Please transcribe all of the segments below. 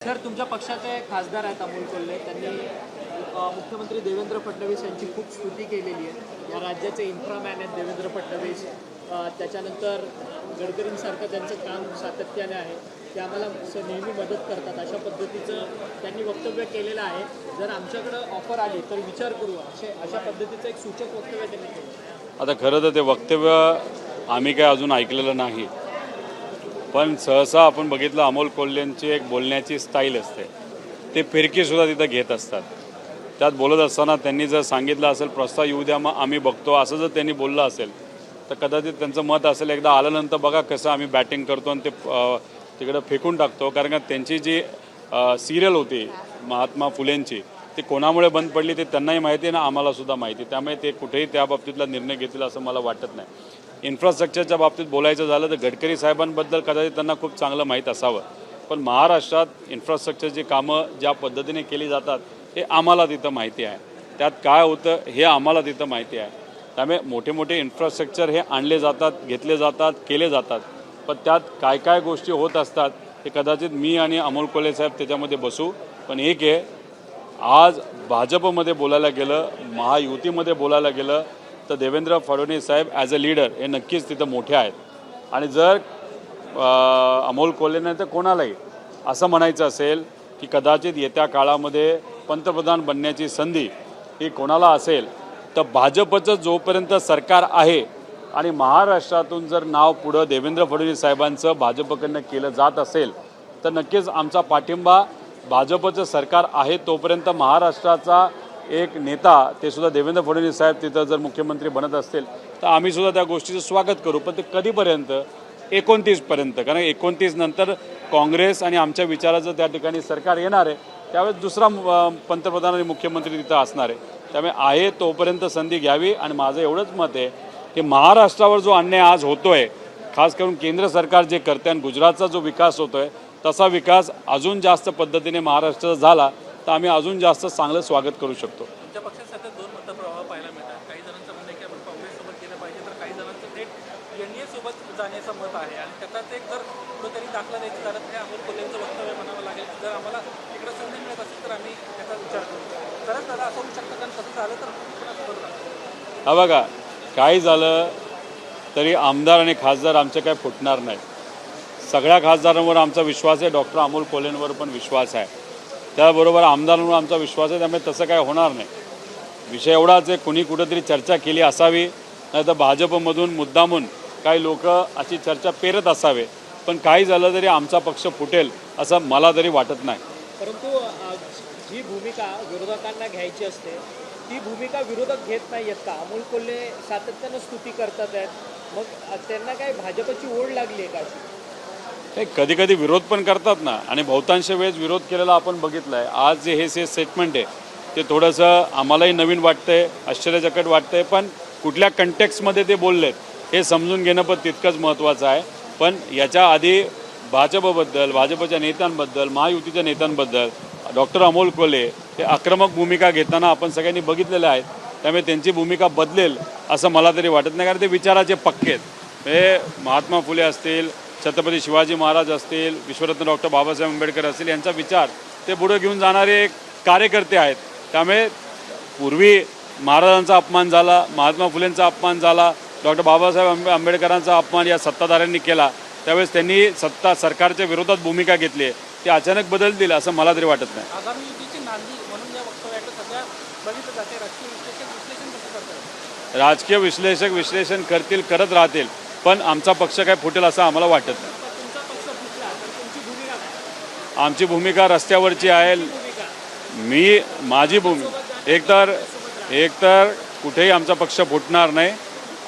Sir, तुमच्या पक्षाचे खासदार आहेत अमोल कोल्हे. त्यांनी मुख्यमंत्री देवेंद्र फडणवीस यांची खूप स्तुती केलेली आहे. या राज्याचे इन्फ्रामॅन आहेत देवेंद्र फडणवीस. त्याच्यानंतर गडकरींसारखं त्यांचं काम सातत्याने आहे. ते आम्हाला नेहमी मदत करतात, अशा पद्धतीचं त्यांनी वक्तव्य केलेलं आहे. जर आमच्याकडं ऑफर आली तर विचार करू, अशा पद्धतीचं एक सूचक वक्तव्य त्यांनी केलं. आता खरं तर ते वक्तव्य आम्ही काय अजून ऐकलेलं नाही, पण सहसा आपण बघितलं अमोल कोल्हेंची एक बोलण्याची स्टाईल असते. ते फिरकीसुद्धा तिथं घेत असतात. त्यात बोलत असताना त्यांनी जर सांगितलं असेल प्रस्ताव येऊ द्या मग आम्ही बघतो, असं जर त्यांनी बोललं असेल तर कदाचित त्यांचं मत असेल एकदा आल्यानंतर बघा कसं आम्ही बॅटिंग करतो आणि ते तिकडं फेकून टाकतो. कारण का त्यांची जी सिरियल होती महात्मा फुलेंची ती कोणामुळे बंद पडली ते त्यांनाही माहिती आहे ना आम्हालासुद्धा माहिती. त्यामुळे ते कुठेही त्या बाबतीतला निर्णय घेतील असं मला वाटत नाही. इन्फ्रास्ट्रक्चरच्या बाबतीत बोलायचं झालं तर गडकरी साहेबांबद्दल कदाचित त्यांना खूप चांगलं माहीत असावं, पण महाराष्ट्रात इन्फ्रास्ट्रक्चरची कामं ज्या पद्धतीने केली जातात हे आम्हाला तिथं माहिती आहे. त्यात काय होतं हे आम्हाला तिथं माहिती आहे. त्यामुळे मोठे मोठे इन्फ्रास्ट्रक्चर हे आणले जातात, घेतले जातात, केले जातात, पण त्यात काय काय गोष्टी होत असतात हे कदाचित मी आणि अमोल कोल्हे साहेब त्याच्यामध्ये बसू. पण एक आहे, आज भाजपमध्ये बोलायला गेलं, महायुतीमध्ये बोलायला गेलं तर देवेंद्र फडणवीस साहेब ॲज अ लीडर हे नक्कीच तिथं मोठे आहेत. आणि जर अमोल कोल्हे नाही तर कोणालाही असं म्हणायचं असेल की कदाचित येत्या काळामध्ये पंतप्रधान बनण्याची संधी ही कोणाला असेल तर भाजपचं जोपर्यंत सरकार आहे आणि महाराष्ट्रातून जर नाव पुढं देवेंद्र फडणवीस साहेबांचं भाजपकडनं केलं जात असेल तर नक्कीच आमचा पाठिंबा भाजपचं सरकार आहे तोपर्यंत. महाराष्ट्राचा एक नेता ते सुद्धा देवेंद्र फडणवीस साहेब तिथं जर मुख्यमंत्री बनत असतील तर आम्हीसुद्धा त्या गोष्टीचं स्वागत करू. पण ते कधीपर्यंत? 29पर्यंत. कारण 29 नंतर काँग्रेस आणि आमच्या विचाराचं त्या ठिकाणी सरकार येणार आहे, त्यावेळेस दुसरा पंतप्रधान आणि मुख्यमंत्री तिथं असणार आहे. त्यामुळे आहे तोपर्यंत संधी घ्यावी. आणि माझं एवढंच मत आहे की महाराष्ट्रावर जो अन्याय आज होतो आहे, खास करून केंद्र सरकार जे करते आणि गुजरातचा जो विकास होतो आहे तसा विकास अजून जास्त पद्धतीने महाराष्ट्राचा झाला तर आम्ही अजून जास्त चांगलं स्वागत करू शकतो. तुमच्या पक्षात सतत दोन मतप्रवाह पाहायला मिळतात. काही जणांचं म्हणणं आहे की आपण काँग्रेससोबत गेलं पाहिजे, तर काही जणांचं थेट एनडीए सोबत जाण्याचं मत आहे. आणि त्याचाच एक जर कुठेतरी दाखला द्यायचं झालं तर हे अमोल कोल्हेंचं वक्तव्य म्हणावं लागेल. जर आम्हाला इकडं संधी मिळत असेल तर आम्ही त्याचा विचार करू. खरंच दादा असं होऊ शकतं, कारण तसं झालं तर कोणासोबत हा बघा, काही झालं तरी आमदार आणि खासदार आमचे काय फुटणार नाही. सगळ्या खासदारांवर आमचा विश्वास आहे, डॉक्टर अमोल कोल्हेंवर पण विश्वास आहे, त्याबरोबर आमदारांवर आमचा विश्वास आहे. त्यामुळे तसं काय होणार नाही. विषय एवढाच आहे, कुणी कुठंतरी चर्चा केली असावी, नाही तर भाजपमधून मुद्दामून काही लोक अशी चर्चा पेरत असावे. पण काही झालं तरी आमचा पक्ष फुटेल असं मला तरी वाटत नाही. परंतु जी भूमिका विरोधकांना घ्यायची असते ती भूमिका विरोधक घेत नाही आहेत का? अमोल कोल्हे सातत्यानं स्तुती करतात आहेत, मग त्यांना काय भाजपची ओढ लागली आहे का? हे कधी कधी विरोध पण करतात ना, आणि बहुतांश वेळेस विरोध केलेला आपण बघितलं आहे. आज जे हे स्टेटमेंट आहे ते थोडंसं आम्हालाही नवीन वाटतं आहे, आश्चर्यचकित वाटतं आहे, पण कुठल्या कंटेक्स्टमध्ये ते बोललेत हे समजून घेणं पण तितकंच महत्त्वाचं आहे. पण याच्या आधी भाजपबद्दल, भाजपच्या नेत्यांबद्दल, महायुतीच्या नेत्यांबद्दल डॉक्टर अमोल कोल्हे हे आक्रमक भूमिका घेताना आपण सगळ्यांनी बघितलेलं आहे. त्यामुळे त्यांची भूमिका बदलेल असं मला तरी वाटत नाही, कारण ते विचाराचे पक्के आहेत. हे महात्मा फुले असतील, छत्रपती शिवाजी महाराज असतील, विश्वरत्न डॉक्टर बाबासाहेब आंबेडकर असतील, यांचा विचार ते पुढे घेऊन जाणारे कार्यकर्ते आहेत. त्यामुळे पूर्वी महाराजांचा अपमान झाला, महात्मा फुलेंचा अपमान झाला, डॉक्टर बाबासाहेब आंबेडकरांचा अपमान या सत्ताधाऱ्यांनी केला, त्यावेळेस त्यांनी सरकारच्या विरोधात भूमिका घेतली आहे. ते अचानक बदलतील असं मला तरी वाटत नाही. आगामी युतीची नांदी म्हणून या वक्तव्याचं सध्या बघितलं जाते. राजकीय विश्लेषण कसं करतात? राजकीय विश्लेषण करतील, करत राहतील, पण आमचा पक्ष काय फुटेल असं आम्हाला वाटत नाही. तुमचा पक्ष फुटला तर तुमची भूमिका काय? आमची भूमिका रस्त्यावरची आहे. माझी भूमिका एकतर कुठेही आमचा पक्ष फुटणार नाही.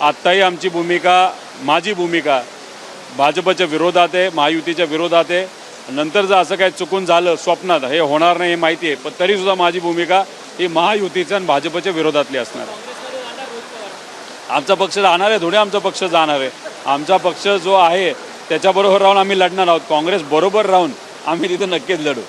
आत्ताही आमची भूमिका, माझी भूमिका भाजपच्या विरोधात आहे, महायुतीच्या विरोधात आहे. नंतर जर असं काही चुकून झालं स्वप्नात, हे होणार नाही हे माहिती आहे, पण तरीसुद्धा माझी भूमिका ही महायुतीच्या आणि भाजपच्या विरोधातली असणार आहे. आमचा पक्ष जाणार आहे, थोडे आमचा पक्ष जाणार आहे. आमचा पक्ष जो आहे त्याच्याबरोबर राहून आम्ही लढणार आहोत. काँग्रेस बरोबर राहून आम्ही तिथं नक्कीच लढू.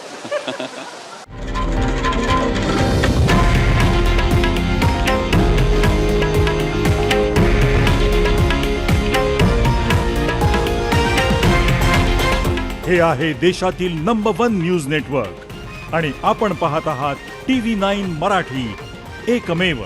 हे आहे देशातील नंबर 1 न्यूज नेटवर्क आणि आपण पाहत आहात TV9 मराठी, एकमेव.